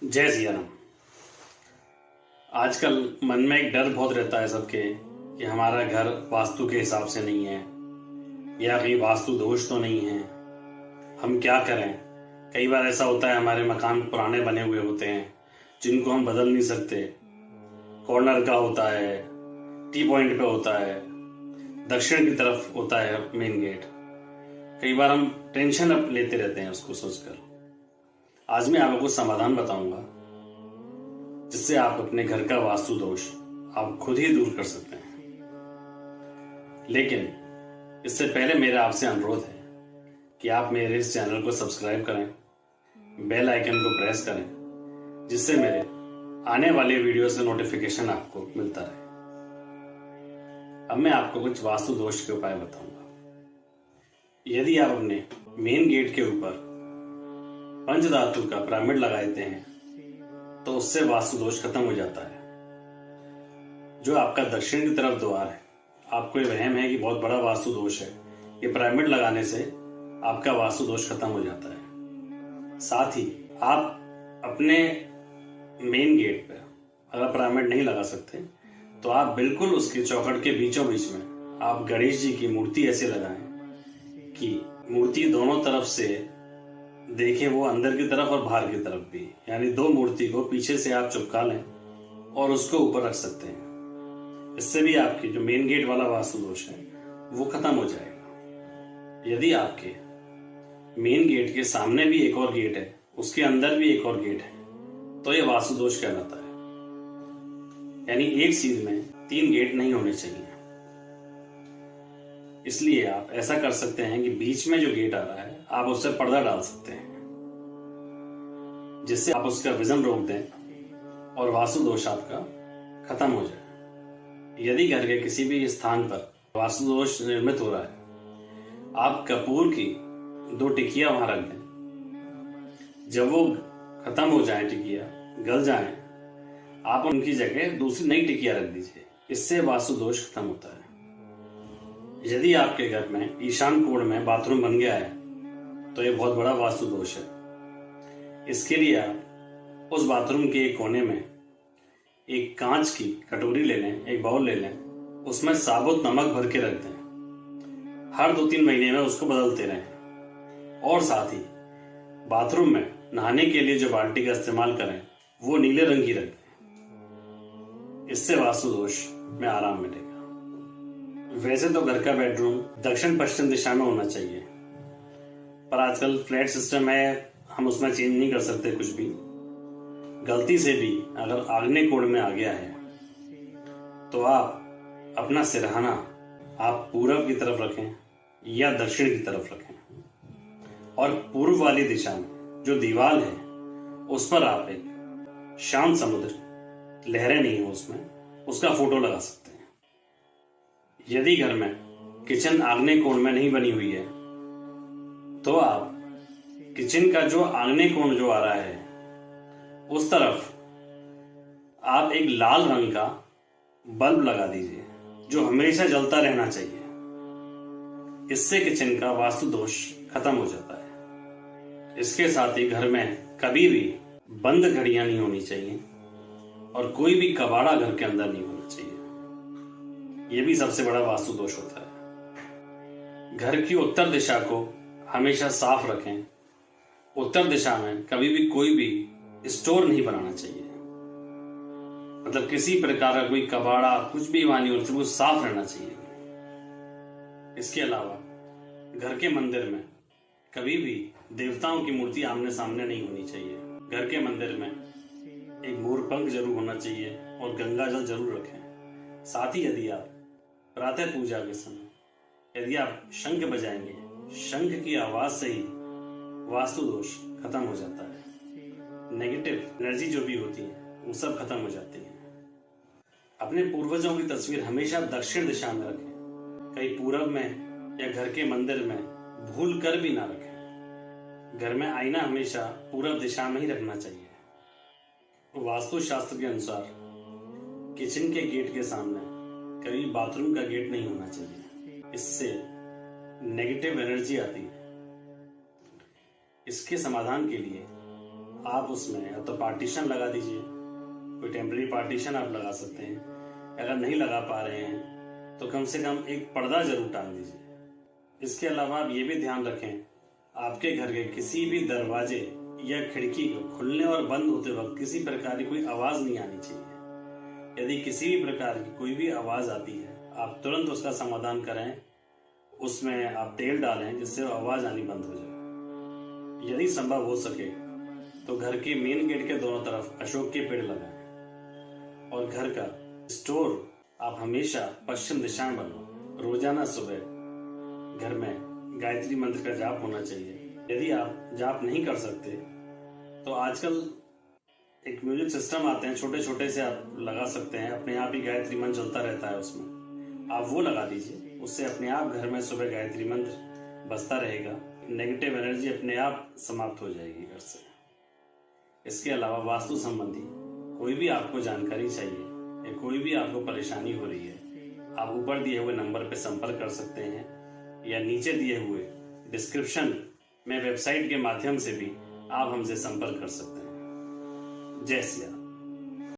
जय सिया राम। आजकल मन में एक डर बहुत रहता है सबके कि हमारा घर वास्तु के हिसाब से नहीं है या कहीं वास्तु दोष तो नहीं है, हम क्या करें। कई बार ऐसा होता है हमारे मकान पुराने बने हुए होते हैं जिनको हम बदल नहीं सकते। कॉर्नर का होता है, टी पॉइंट पे होता है, दक्षिण की तरफ होता है मेन गेट। कई बार हम टेंशन अप लेते रहते हैं उसको सोचकर। आज मैं आपको समाधान बताऊंगा जिससे आप अपने घर का वास्तु दोष आप खुद ही दूर कर सकते हैं। लेकिन इससे पहले मेरा आपसे अनुरोध है कि आप मेरे इस चैनल को सब्सक्राइब करें, बेल आइकन को प्रेस करें, जिससे मेरे आने वाले वीडियो से नोटिफिकेशन आपको मिलता रहे। अब मैं आपको कुछ वास्तु दोष के उपाय बताऊंगा। यदि आप अपने मेन गेट के ऊपर पंचधातु का पिरामिड लगाते हैं तो उससे वास्तु दोष खत्म हो जाता है। जो आपका दक्षिण की तरफ द्वार है, आपको ये वहम है कि बहुत बड़ा वास्तु दोष है, ये पिरामिड लगाने से आपका वास्तु दोष खत्म हो जाता है। साथ ही आप अपने मेन गेट पर अगर पिरामिड नहीं लगा सकते तो आप बिल्कुल उसके चौखट के बीचों बीच में आप गणेश जी की मूर्ति ऐसे लगाएं कि मूर्ति दोनों तरफ से देखे, वो अंदर की तरफ और बाहर की तरफ भी, यानी दो मूर्ति को पीछे से आप चिपका लें और उसको ऊपर रख सकते हैं। इससे भी आपकी जो मेन गेट वाला वास्तु दोष है वो खत्म हो जाएगा। यदि आपके मेन गेट के सामने भी एक और गेट है, उसके अंदर भी एक और गेट है, तो ये वास्तु दोष कहलाता है। यानी एक सीध में 3 गेट नहीं होने चाहिए। इसलिए आप ऐसा कर सकते हैं कि बीच में जो गेट आ रहा है आप उससे पर्दा डाल सकते हैं, जिससे आप उसका विजन रोक दें और वास्तु दोष आपका खत्म हो जाए। यदि घर के किसी भी स्थान पर वास्तु दोष निर्मित हो रहा है, आप कपूर की 2 टिकिया वहां रख दें। जब वो खत्म हो जाए, टिकिया गल जाए, आप उनकी जगह दूसरी नई टिकिया रख दीजिए। इससे वास्तु दोष खत्म होता है। यदि आपके घर में ईशान कोण में बाथरूम बन गया है तो ये बहुत बड़ा वास्तु दोष है। इसके लिए आप उस बाथरूम के एक कोने में एक कांच की कटोरी ले लें, एक बाउल ले लें, उसमें साबुत नमक भर के रख दें। हर 2-3 महीने में उसको बदलते रहें। और साथ ही बाथरूम में नहाने के लिए जो बाल्टी का इस्तेमाल करें वो नीले रंग की रख दें। इससे वास्तु दोष में आराम मिलेगा। वैसे तो घर का बेडरूम दक्षिण पश्चिम दिशा में होना चाहिए, पर आजकल फ्लैट सिस्टम है, हम उसमें चेंज नहीं कर सकते कुछ भी। गलती से भी अगर आग्नेय कोण में आ गया है तो आप अपना सिरहाना आप पूरब की तरफ रखें या दक्षिण की तरफ रखें, और पूर्व वाली दिशा में जो दीवार है उस पर आप एक शांत समुद्र, लहरें नहीं हो उसमें, उसका फोटो लगा सकते हैं। यदि घर में किचन आग्नेय कोण में नहीं बनी हुई है तो आप किचन का जो आग्नेय कोण जो आ रहा है उस तरफ आप एक लाल रंग का बल्ब लगा दीजिए जो हमेशा जलता रहना चाहिए। इससे किचन का वास्तु दोष खत्म हो जाता है। इसके साथ ही घर में कभी भी बंद घड़ियां नहीं होनी चाहिए और कोई भी कबाड़ा घर के अंदर नहीं होना चाहिए। यह भी सबसे बड़ा वास्तु दोष होता है। घर की उत्तर दिशा को हमेशा साफ रखें। उत्तर दिशा में कभी भी कोई भी स्टोर नहीं बनाना चाहिए, मतलब किसी प्रकार का कोई कबाड़ा कुछ भी वहां नहीं होना चाहिए, वो साफ रहना चाहिए। इसके अलावा घर के मंदिर में कभी भी देवताओं की मूर्ति आमने सामने नहीं होनी चाहिए। घर के मंदिर में एक मोरपंख जरूर होना चाहिए और गंगा जल जरूर रखें। साथ ही यदि आप प्रातः पूजा के समय यदि आप शंख बजाएंगे, शंख की आवाज से ही वास्तु दोष खत्म हो जाता है। नेगेटिव एनर्जी जो भी होती है वो सब खत्म हो जाती है। अपने पूर्वजों की तस्वीर हमेशा दक्षिण दिशा में रखें, कहीं पूरब में या घर के मंदिर में भूल कर भी ना रखें। घर में आईना हमेशा पूरब दिशा में ही रखना चाहिए। वास्तु शास्त्र के अनुसार किचन के गेट के सामने कभी बाथरूम का गेट नहीं होना चाहिए, इससे नेगेटिव एनर्जी आती है। इसके समाधान के लिए आप उसमें या तो पार्टीशन लगा दीजिए, कोई टेम्पररी पार्टीशन आप लगा सकते हैं। अगर नहीं लगा पा रहे हैं तो कम से कम एक पर्दा जरूर टांग दीजिए। इसके अलावा आप ये भी ध्यान रखें, आपके घर के किसी भी दरवाजे या खिड़की को खुलने और बंद होते वक्त किसी प्रकार की कोई आवाज नहीं आनी चाहिए। यदि किसी भी प्रकार की कोई भी आवाज आती है, आप तुरंत उसका समाधान करें, उसमें आप तेल डालें जिससे वो आवाज आनी बंद हो जाए। यदि संभव हो सके तो घर के मेन गेट के दोनों तरफ अशोक के पेड़ लगाएं और घर का स्टोर आप हमेशा पश्चिम दिशा में बनाओ। रोजाना सुबह घर में गायत्री मंत्र का जाप होना चाहिए। यदि आप जाप नहीं कर सकते तो आजकल एक म्यूजिक सिस्टम आते हैं, छोटे छोटे से आप लगा सकते हैं, अपने आप ही गायत्री मंत्र चलता रहता है, उसमें आप वो लगा दीजिए। उससे अपने आप घर में सुबह गायत्री मंत्र बजता रहेगा, नेगेटिव एनर्जी अपने आप समाप्त हो जाएगी घर से। इसके अलावा वास्तु संबंधी कोई भी आपको जानकारी चाहिए या कोई भी आपको परेशानी हो रही है, आप ऊपर दिए हुए नंबर पर संपर्क कर सकते हैं या नीचे दिए हुए डिस्क्रिप्शन में वेबसाइट के माध्यम से भी आप हमसे संपर्क कर सकते हैं। जय सिया राम।